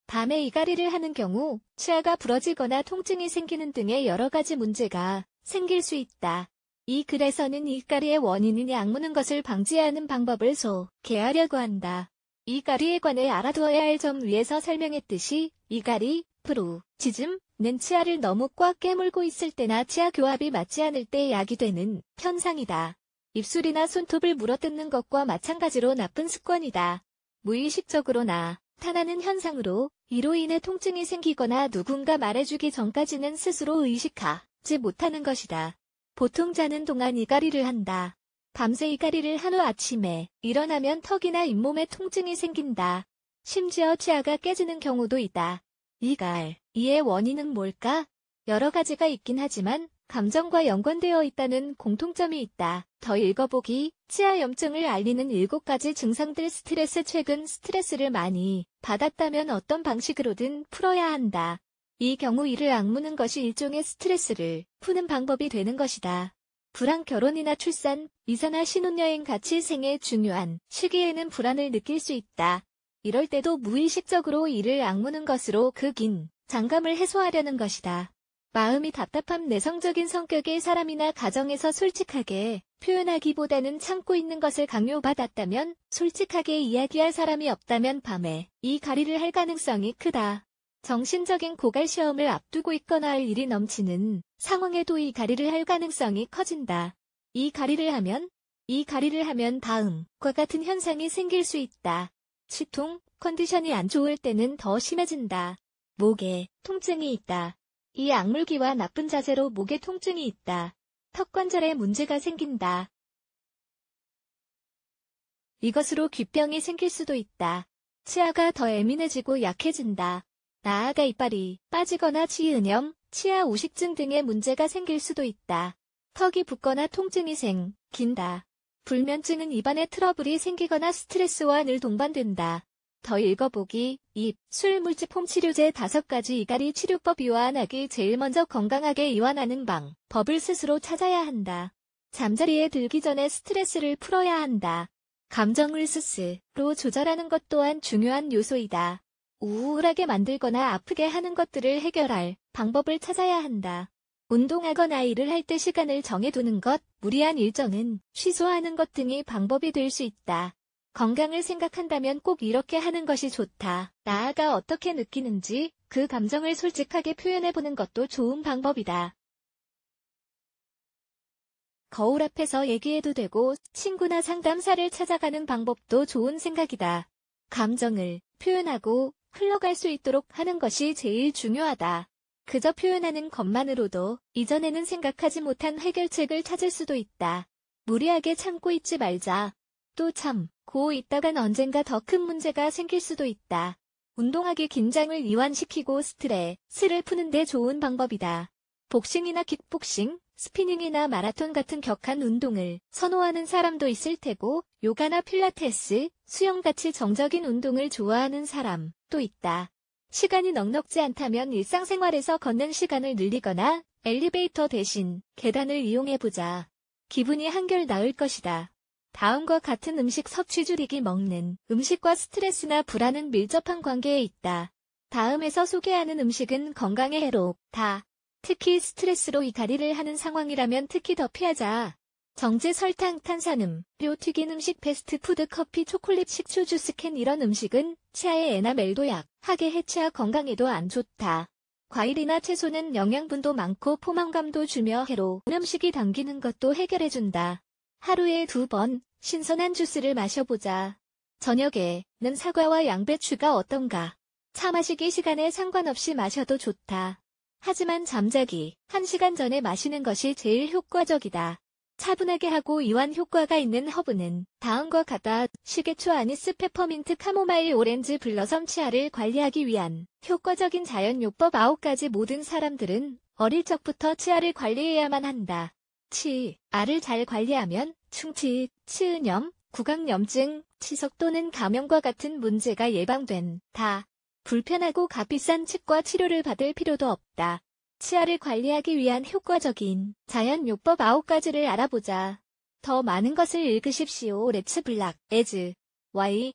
밤에 이갈이를 하는 경우 치아가 부러지거나 통증이 생기는 등의 여러 가지 문제가 생길 수 있다. 이 글에서는 이갈이의 원인인 악무는 것을 방지하는 방법을 소개하려고 한다. 이갈이에 관해 알아두어야 할 점 위에서 설명했듯이 이갈이, 프루지즘는 치아를 너무 꽉 깨물고 있을 때나 치아 교합이 맞지 않을 때 야기되는 현상이다. 입술이나 손톱을 물어뜯는 것과 마찬가지로 나쁜 습관이다. 무의식적으로 나타나는 현상으로 이로 인해 통증이 생기거나 누군가 말해주기 전까지는 스스로 의식하지 못하는 것이다. 보통 자는 동안 이갈이를 한다. 밤새 이갈이를 한 후 아침에 일어나면 턱이나 잇몸에 통증이 생긴다. 심지어 치아가 깨지는 경우도 있다. 이의 원인은 뭘까? 여러 가지가 있긴 하지만 감정과 연관되어 있다는 공통점이 있다. 더 읽어보기. 치아 염증을 알리는 7가지 증상들. 스트레스. 최근 스트레스를 많이 받았다면 어떤 방식으로든 풀어야 한다. 이 경우 이를 악무는 것이 일종의 스트레스를 푸는 방법이 되는 것이다. 불안. 결혼이나 출산, 이사나 신혼여행 같이 생애 중요한 시기에는 불안을 느낄 수 있다. 이럴 때도 무의식적으로 이를 악무는 것으로 그 긴 장감을 해소하려는 것이다. 마음이 답답함. 내성적인 성격의 사람이나 가정에서 솔직하게 표현하기보다는 참고 있는 것을 강요받았다면, 솔직하게 이야기할 사람이 없다면 밤에 이갈이를 할 가능성이 크다. 정신적인 고갈 시험을 앞두고 있거나 할 일이 넘치는 상황에도 이갈이를 할 가능성이 커진다. 이갈이를 하면 다음과 같은 현상이 생길 수 있다. 치통. 컨디션이 안 좋을 때는 더 심해진다. 목에 통증이 있다. 이 악물기와 나쁜 자세로 목에 통증이 있다. 턱관절에 문제가 생긴다. 이것으로 귓병이 생길 수도 있다. 치아가 더 예민해지고 약해진다. 나아가 이빨이 빠지거나 치은염, 치아 우식증 등의 문제가 생길 수도 있다. 턱이 붓거나 통증이 생긴다. 불면증은 입안에 트러블이 생기거나 스트레스와 늘 동반된다. 더 읽어보기. 입, 술, 물집, 홈 치료제 5가지 이갈이 치료법. 이완하기. 제일 먼저 건강하게 이완하는 방법을 스스로 찾아야 한다. 잠자리에 들기 전에 스트레스를 풀어야 한다. 감정을 스스로 조절하는 것 또한 중요한 요소이다. 우울하게 만들거나 아프게 하는 것들을 해결할 방법을 찾아야 한다. 운동하거나 일을 할 때 시간을 정해두는 것, 무리한 일정은 취소하는 것 등이 방법이 될 수 있다. 건강을 생각한다면 꼭 이렇게 하는 것이 좋다. 나아가 어떻게 느끼는지 그 감정을 솔직하게 표현해보는 것도 좋은 방법이다. 거울 앞에서 얘기해도 되고 친구나 상담사를 찾아가는 방법도 좋은 생각이다. 감정을 표현하고 흘러갈 수 있도록 하는 것이 제일 중요하다. 그저 표현하는 것만으로도 이전에는 생각하지 못한 해결책을 찾을 수도 있다. 무리하게 참고 있지 말자. 또 참고 있다간 언젠가 더 큰 문제가 생길 수도 있다. 운동하기. 긴장을 이완시키고 스트레스를 푸는 데 좋은 방법이다. 복싱이나 킥복싱, 스피닝이나 마라톤 같은 격한 운동을 선호하는 사람도 있을 테고, 요가나 필라테스, 수영같이 정적인 운동을 좋아하는 사람도 있다. 시간이 넉넉지 않다면 일상생활에서 걷는 시간을 늘리거나 엘리베이터 대신 계단을 이용해보자. 기분이 한결 나을 것이다. 다음과 같은 음식 섭취. 줄이기. 먹는 음식과 스트레스나 불안은 밀접한 관계에 있다. 다음에서 소개하는 음식은 건강에 해롭다. 특히 스트레스로 이갈이를 하는 상황이라면 특히 더 피하자. 정제, 설탕, 탄산음료, 튀긴 음식, 패스트푸드, 커피, 초콜릿, 식초, 주스, 캔. 이런 음식은 치아의 에나멜도 약하게 해 치아 건강에도 안 좋다. 과일이나 채소는 영양분도 많고 포만감도 주며 해로운 음식이 당기는 것도 해결해준다. 하루에 2번 신선한 주스를 마셔보자. 저녁에는 사과와 양배추가 어떤가? 차 마시기 시간에 상관없이 마셔도 좋다. 하지만 잠자기 1시간 전에 마시는 것이 제일 효과적이다. 차분하게 하고 이완 효과가 있는 허브는 다음과 같다. 시계초, 아니스, 페퍼민트, 카모마일, 오렌지, 블러섬. 치아를 관리하기 위한 효과적인 자연요법 9가지. 모든 사람들은 어릴 적부터 치아를 관리해야만 한다. 치아를 잘 관리하면 충치, 치은염, 구강염증, 치석 또는 감염과 같은 문제가 예방된다. 불편하고 값비싼 치과 치료를 받을 필요도 없다. 치아를 관리하기 위한 효과적인 자연요법 9가지를 알아보자. 더 많은 것을 읽으십시오. 렛츠 블락 에즈 Y